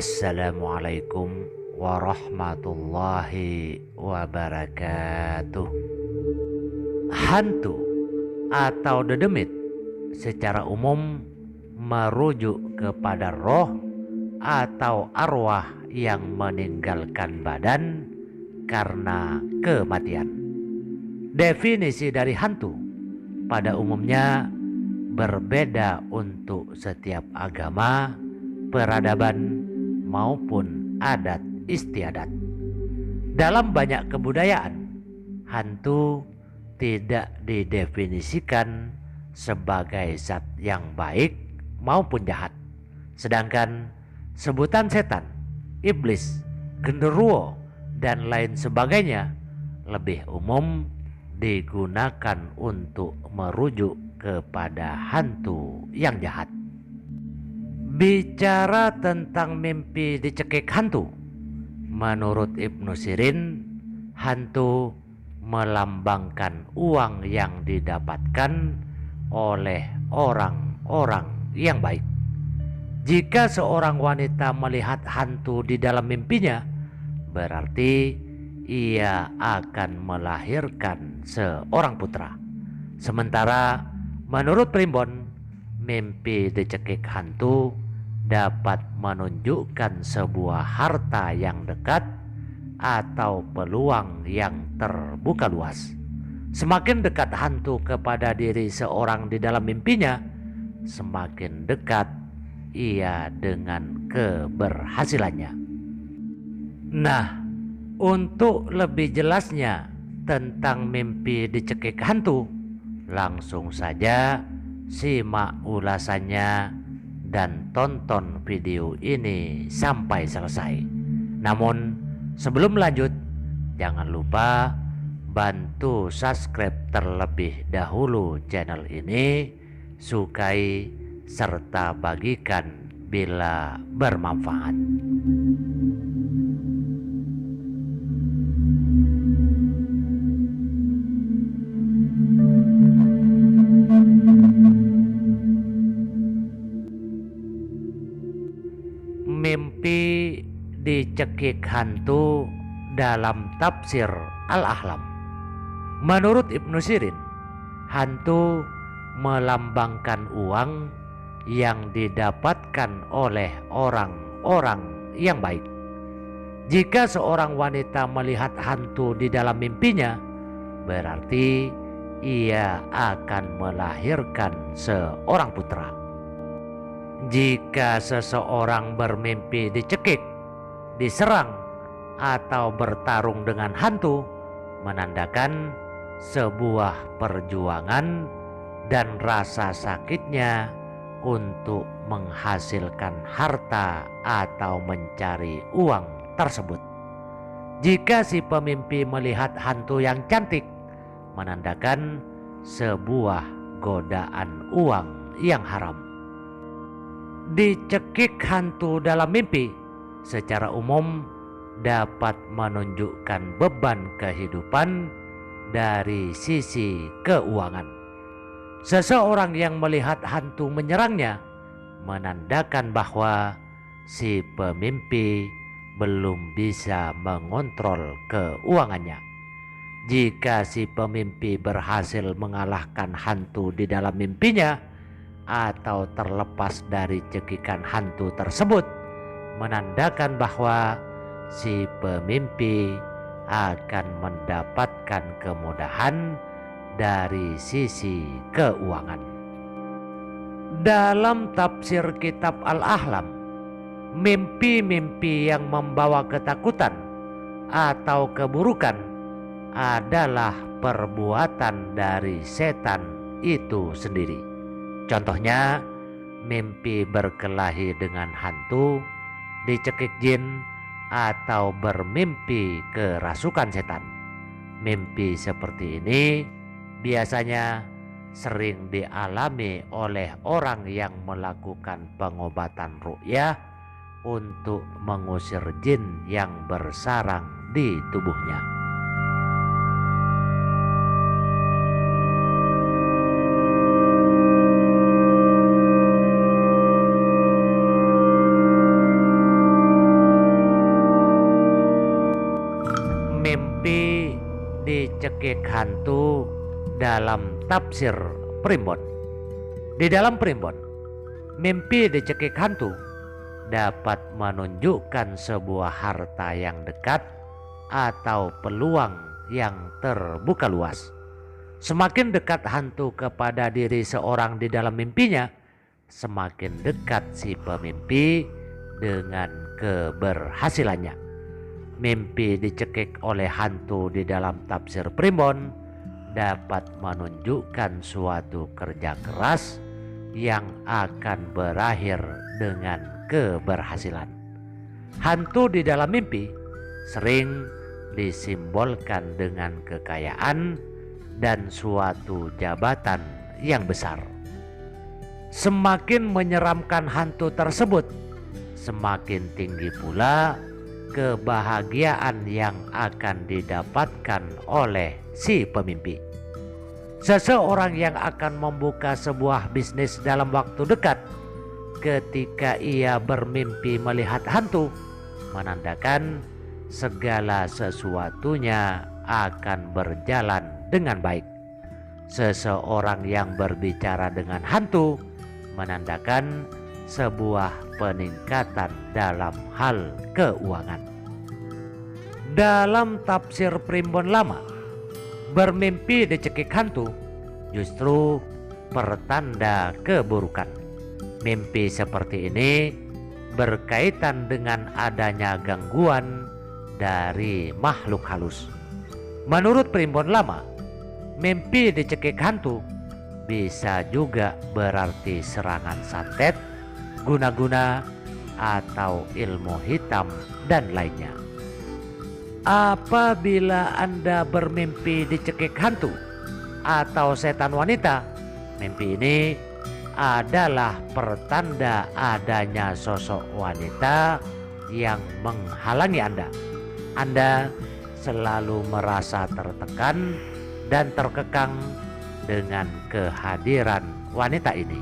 Assalamualaikum warahmatullahi wabarakatuh. Hantu atau dedemit secara umum merujuk kepada roh atau arwah yang meninggalkan badan karena kematian. Definisi dari hantu pada umumnya berbeda untuk setiap agama, peradaban, maupun adat istiadat. Dalam banyak kebudayaan, hantu tidak didefinisikan sebagai zat yang baik maupun jahat. Sedangkan sebutan setan, iblis, genderuwo, dan lain sebagainya lebih umum digunakan untuk merujuk kepada hantu yang jahat. Bicara tentang mimpi dicekik hantu, menurut Ibnu Sirin, hantu melambangkan uang yang didapatkan oleh orang-orang yang baik. Jika seorang wanita melihat hantu di dalam mimpinya, berarti ia akan melahirkan seorang putra. Sementara menurut Primbon, mimpi dicekik hantu dapat menunjukkan sebuah harta yang dekat atau peluang yang terbuka luas. Semakin dekat hantu kepada diri seorang di dalam mimpinya, semakin dekat ia dengan keberhasilannya. Nah, untuk lebih jelasnya tentang mimpi dicekik hantu, langsung saja simak ulasannya dan tonton video ini sampai selesai. Namun sebelum lanjut, jangan lupa bantu subscribe terlebih dahulu channel ini, sukai serta bagikan bila bermanfaat. Mimpi dicekik hantu dalam tafsir Al-Ahlam. Menurut Ibnu Sirin, hantu melambangkan uang yang didapatkan oleh orang-orang yang baik. Jika seorang wanita melihat hantu di dalam mimpinya, berarti ia akan melahirkan seorang putra. Jika seseorang bermimpi dicekik, diserang, atau bertarung dengan hantu, menandakan sebuah perjuangan dan rasa sakitnya untuk menghasilkan harta atau mencari uang tersebut. Jika si pemimpi melihat hantu yang cantik, menandakan sebuah godaan uang yang haram. Dicekik hantu dalam mimpi secara umum dapat menunjukkan beban kehidupan dari sisi keuangan. Seseorang yang melihat hantu menyerangnya menandakan bahwa si pemimpi belum bisa mengontrol keuangannya. Jika si pemimpi berhasil mengalahkan hantu di dalam mimpinya atau terlepas dari cekikan hantu tersebut, menandakan bahwa si pemimpi akan mendapatkan kemudahan dari sisi keuangan. Dalam tafsir kitab Al-Ahlam, mimpi-mimpi yang membawa ketakutan atau keburukan adalah perbuatan dari setan itu sendiri. Contohnya, mimpi berkelahi dengan hantu, dicekik jin, atau bermimpi kerasukan setan. Mimpi seperti ini biasanya sering dialami oleh orang yang melakukan pengobatan ruqyah untuk mengusir jin yang bersarang di tubuhnya. dicekik hantu dalam tafsir primbon. Di dalam primbon, mimpi dicekik hantu dapat menunjukkan sebuah harta yang dekat atau peluang yang terbuka luas. Semakin dekat hantu kepada diri seorang di dalam mimpinya, semakin dekat si pemimpi dengan keberhasilannya. Mimpi dicekik oleh hantu di dalam tafsir primbon dapat menunjukkan suatu kerja keras yang akan berakhir dengan keberhasilan. Hantu di dalam mimpi sering disimbolkan dengan kekayaan dan suatu jabatan yang besar. Semakin menyeramkan hantu tersebut, semakin tinggi pula kebahagiaan yang akan didapatkan oleh si pemimpi. Seseorang yang akan membuka sebuah bisnis dalam waktu dekat, ketika ia bermimpi melihat hantu, menandakan segala sesuatunya akan berjalan dengan baik. Seseorang yang berbicara dengan hantu menandakan sebuah peningkatan dalam hal keuangan. Dalam tafsir primbon lama, bermimpi dicekik hantu justru pertanda keburukan. Mimpi seperti ini berkaitan dengan adanya gangguan dari makhluk halus. Menurut primbon lama, mimpi dicekik hantu bisa juga berarti serangan santet, guna-guna, atau ilmu hitam dan lainnya. Apabila Anda bermimpi dicekik hantu atau setan wanita, mimpi ini adalah pertanda adanya sosok wanita yang menghalangi Anda. Anda selalu merasa tertekan dan terkekang dengan kehadiran wanita ini.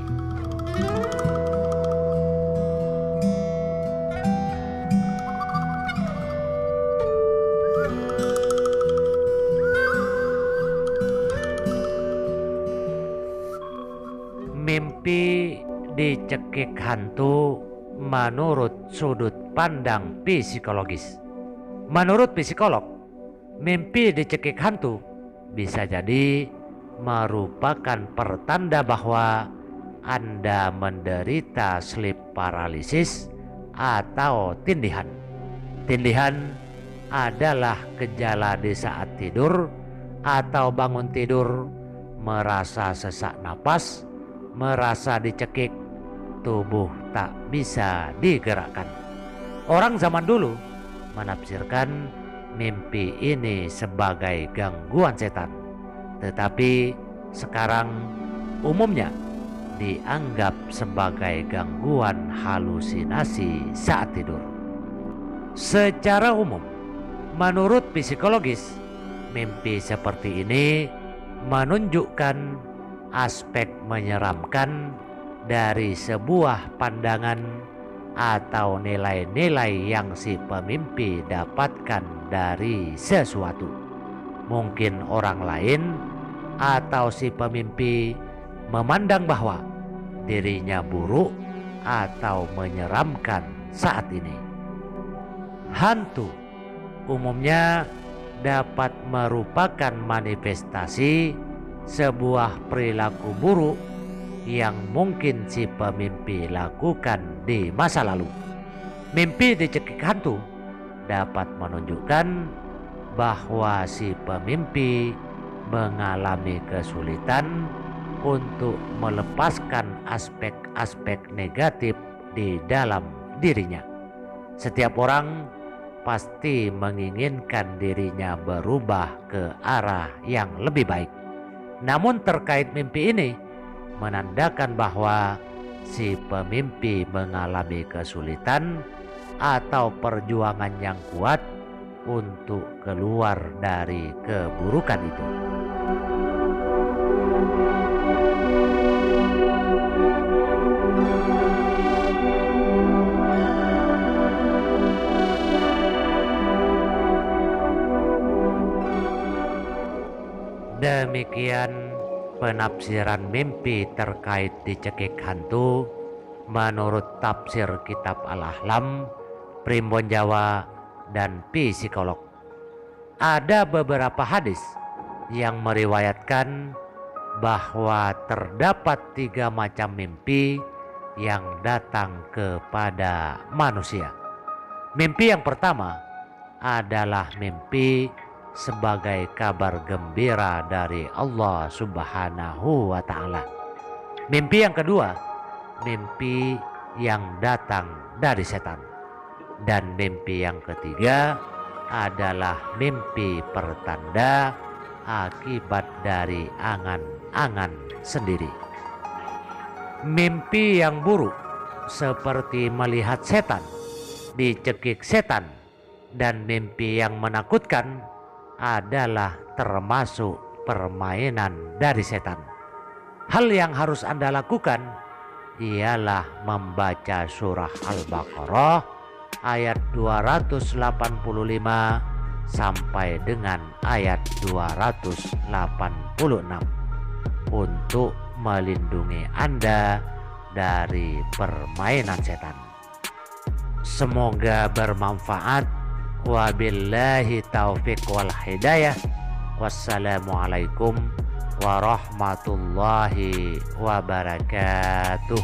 Mimpi dicekik hantu menurut sudut pandang psikologis. Menurut psikolog, mimpi dicekik hantu bisa jadi merupakan pertanda bahwa Anda menderita sleep paralysis atau tindihan. Tindihan adalah gejala di saat tidur atau bangun tidur merasa sesak napas, merasa dicekik, tubuh tak bisa digerakkan. Orang zaman dulu menafsirkan mimpi ini sebagai gangguan setan, tetapi sekarang umumnya dianggap sebagai gangguan halusinasi saat tidur. Secara umum, menurut psikologis, mimpi seperti ini menunjukkan aspek menyeramkan dari sebuah pandangan atau nilai-nilai yang si pemimpi dapatkan dari sesuatu. Mungkin orang lain atau si pemimpi memandang bahwa dirinya buruk atau menyeramkan saat ini. Hantu umumnya dapat merupakan manifestasi sebuah perilaku buruk yang mungkin si pemimpi lakukan di masa lalu. Mimpi dicekik hantu dapat menunjukkan bahwa si pemimpi mengalami kesulitan untuk melepaskan aspek-aspek negatif di dalam dirinya. Setiap orang pasti menginginkan dirinya berubah ke arah yang lebih baik. Namun terkait mimpi ini menandakan bahwa si pemimpi mengalami kesulitan atau perjuangan yang kuat untuk keluar dari keburukan itu. Demikian penafsiran mimpi terkait dicekik hantu menurut tafsir kitab Al-Ahlam, Primbon Jawa, dan psikolog. Ada beberapa hadis yang meriwayatkan bahwa terdapat 3 macam mimpi yang datang kepada manusia. Mimpi yang pertama adalah mimpi sebagai kabar gembira dari Allah Subhanahu wa Ta'ala. Mimpi yang kedua, mimpi yang datang dari setan. Dan mimpi yang ketiga adalah mimpi pertanda akibat dari angan-angan sendiri. Mimpi yang buruk seperti melihat setan, dicekik setan, dan mimpi yang menakutkan adalah termasuk permainan dari setan. Hal yang harus Anda lakukan ialah membaca surah Al-Baqarah ayat 285 sampai dengan ayat 286 untuk melindungi Anda dari permainan setan. Semoga bermanfaat. Wabillahi taufiq wal hidayah. Wassalamualaikum warahmatullahi wabarakatuh.